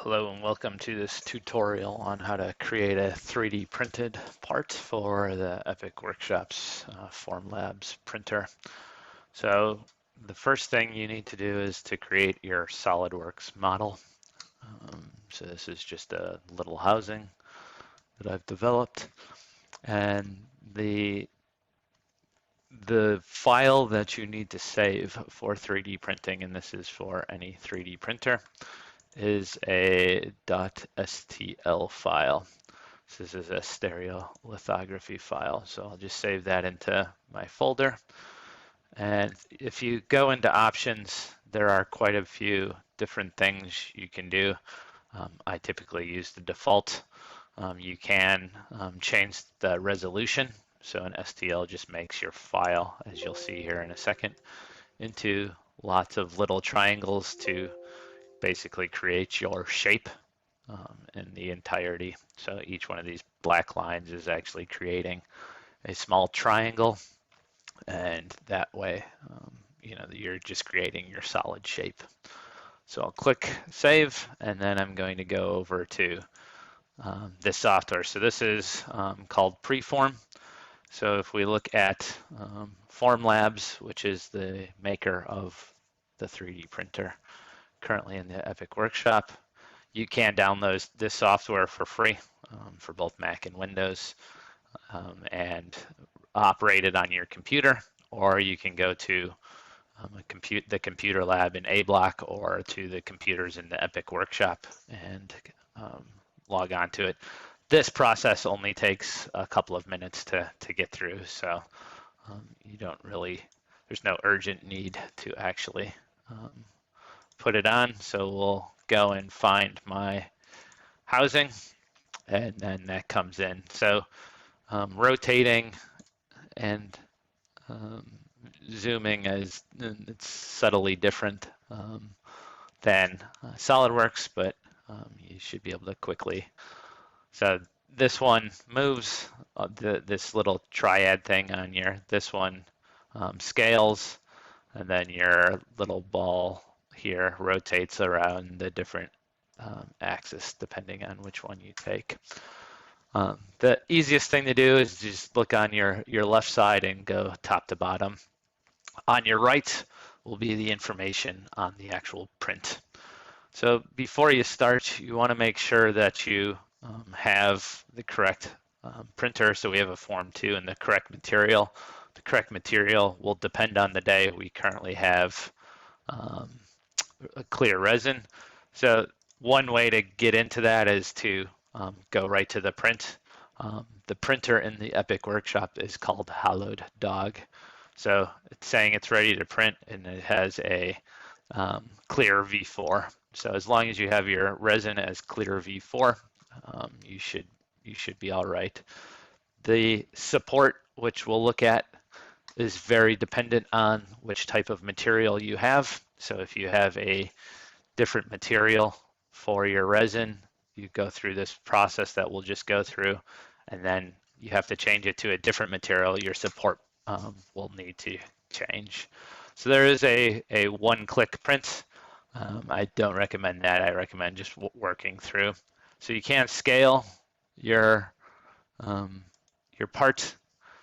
Hello and welcome to this tutorial on how to create a 3D printed part for the Epic Workshops FormLabs printer. So the first thing you need to do is to create your SolidWorks model. So this is just a little housing that I've developed, and the file that you need to save for 3D printing, and this is for any 3D printer, is a .stl file. So this is a stereolithography file. So I'll just save that into my folder. And if you go into options, there are quite a few different things you can do. I typically use the default. You can change the resolution. So an STL just makes your file, as you'll see here in a second, into lots of little triangles to basically create your shape in the entirety. So each one of these black lines is actually creating a small triangle, and that way, you're just creating your solid shape. So I'll click save, and then I'm going to go over to this software. So this is called Preform. So if we look at FormLabs, which is the maker of the 3D printer currently in the Epic Workshop, you can download this software for free for both Mac and Windows and operate it on your computer, or you can go to the computer lab in A Block or to the computers in the Epic Workshop and log on to it. This process only takes a couple of minutes to get through, so you don't really, there's no urgent need to actually put it on. So we'll go and find my housing, and then that comes in. So rotating and zooming is it's subtly different than SolidWorks, but you should be able to quickly. So this one moves this little triad thing on this one scales, and then your little ball here rotates around the different axis depending on which one you take. The easiest thing to do is just look on your left side and go top to bottom. On your right will be the information on the actual print. So before you start, you want to make sure that you have the correct printer. So we have a Form 2 and the correct material. The correct material will depend on the day. We currently have a clear resin. So one way to get into that is to go right to the print. The printer in the Epic Workshop is called Hallowed Dog. So it's saying it's ready to print, and it has a clear V4. So as long as you have your resin as clear V4, you should be all right. The support, which we'll look at, is very dependent on which type of material you have. So if you have a different material for your resin, you go through this process that we'll just go through, and then you have to change it to a different material. Your support will need to change. So there is a one-click print. I don't recommend that. I recommend just working through. So you can scale your part.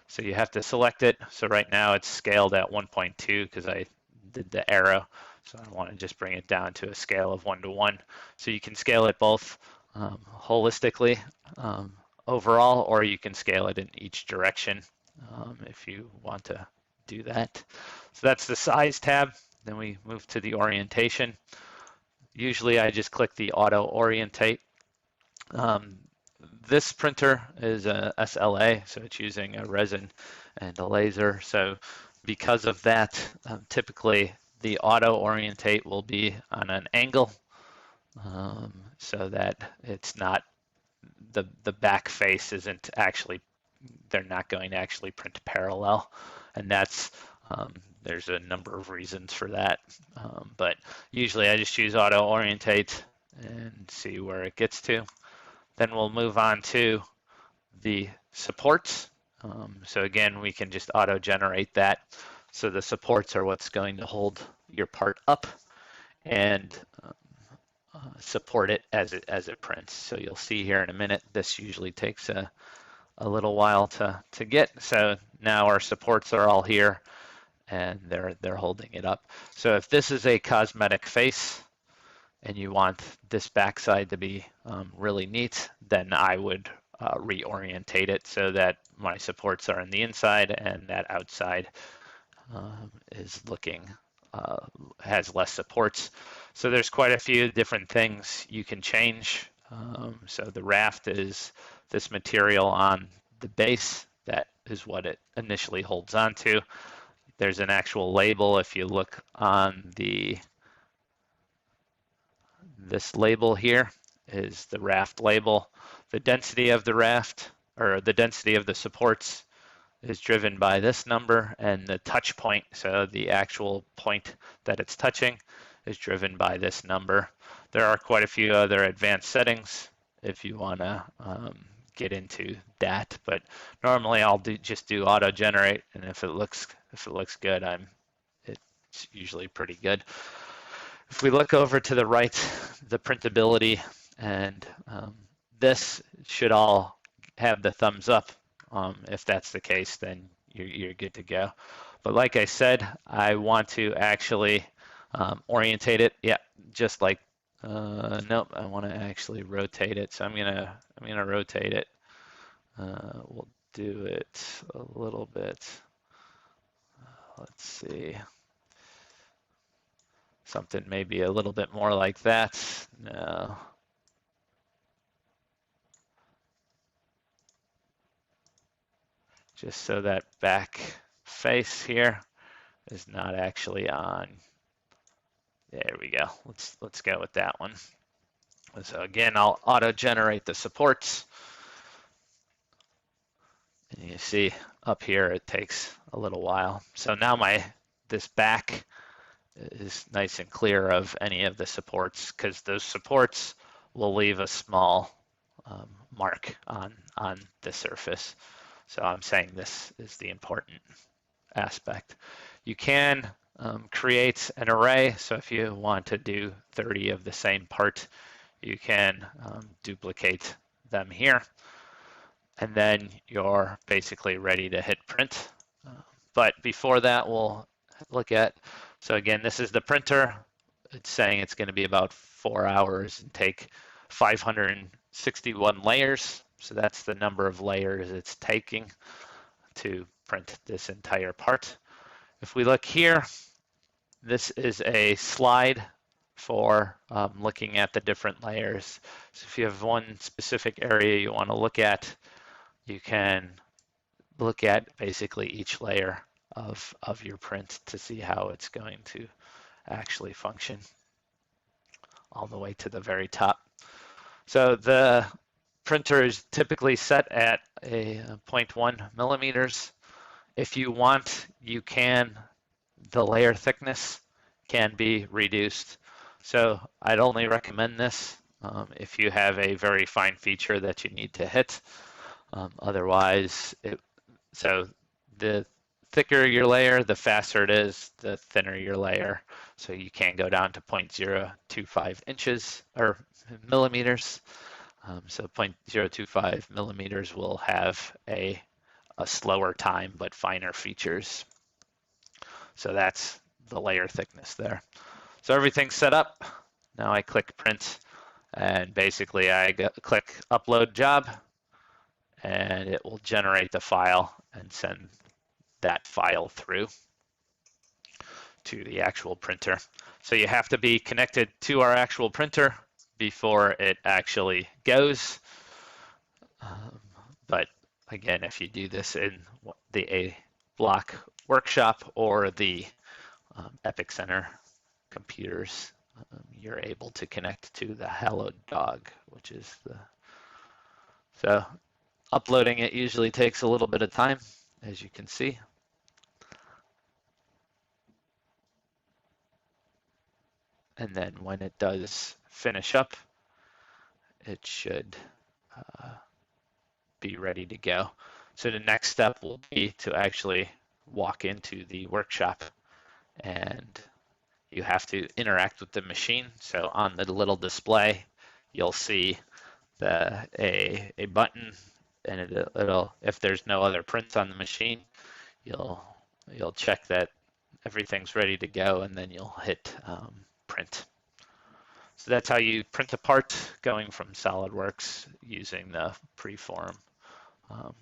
So you have to select it. So right now it's scaled at 1.2 because I did the arrow. So I want to just bring it down to a scale of 1:1. So you can scale it both holistically overall, or you can scale it in each direction if you want to do that. So that's the size tab. Then we move to the orientation. Usually I just click the auto orientate. This printer is a SLA, so it's using a resin and a laser. So because of that, typically the auto orientate will be on an angle so that it's not, the back face isn't actually, they're not going to actually print parallel. And that's, there's a number of reasons for that. But usually I just use auto orientate and see where it gets to. Then we'll move on to the supports. So again, we can just auto generate that. So the supports are what's going to hold your part up and support it as it prints. So you'll see here in a minute, this usually takes a little while to get. So now our supports are all here and they're holding it up. So if this is a cosmetic face and you want this backside to be really neat, then I would reorientate it so that my supports are on the inside and that outside is looking, has less supports. So there's quite a few different things you can change. So the raft is this material on the base. That is what it initially holds onto. There's an actual label. If you look on this label here is the raft label. The density of the raft, or the density of the supports, is driven by this number, and the touch point, so the actual point that it's touching, is driven by this number. There are quite a few other advanced settings if you want to get into that, but normally I'll just do auto generate, and if it looks good, it's usually pretty good. If we look over to the right, the printability, and this should all have the thumbs up. If that's the case, then you're good to go. But like I said, I want to actually orientate it. Yeah, just like nope. I want to actually rotate it. So I'm gonna rotate it. We'll do it a little bit. Let's see. Something maybe a little bit more like that. No. Just so that back face here is not actually on. There we go. Let's go with that one. So again, I'll auto generate the supports. And you see up here it takes a little while. So now this back is nice and clear of any of the supports, because those supports will leave a small mark on the surface. So I'm saying this is the important aspect. You can create an array. So if you want to do 30 of the same part, you can duplicate them here. And then you're basically ready to hit print. But before that, we'll look at, so again, this is the printer. It's saying it's going to be about 4 hours and take 561 layers. So that's the number of layers it's taking to print this entire part. If we look here, this is a slide for looking at the different layers. So if you have one specific area you want to look at, you can look at basically each layer of your print to see how it's going to actually function all the way to the very top. So the printer is typically set at a 0.1 millimeters. If you want, you can, the layer thickness can be reduced. So I'd only recommend this if you have a very fine feature that you need to hit. Otherwise, so the thicker your layer, the faster it is, the thinner your layer. So you can go down to 0.025 inches or millimeters. So 0.025 millimeters will have a slower time but finer features. So that's the layer thickness there. So everything's set up. Now I click print, and basically I click upload job, and it will generate the file and send that file through to the actual printer. So you have to be connected to our actual printer before it actually goes. But again, if you do this in the A Block workshop or the Epic Center computers, you're able to connect to the Hello Dog, which is so uploading it usually takes a little bit of time, as you can see. And then when it does finish up, it should be ready to go. So the next step will be to actually walk into the workshop and you have to interact with the machine. So on the little display, you'll see a button, and it'll if there's no other prints on the machine, you'll check that everything's ready to go, and then you'll hit print. So that's how you print a part going from SolidWorks using the Preform um,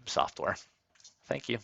software. Thank you.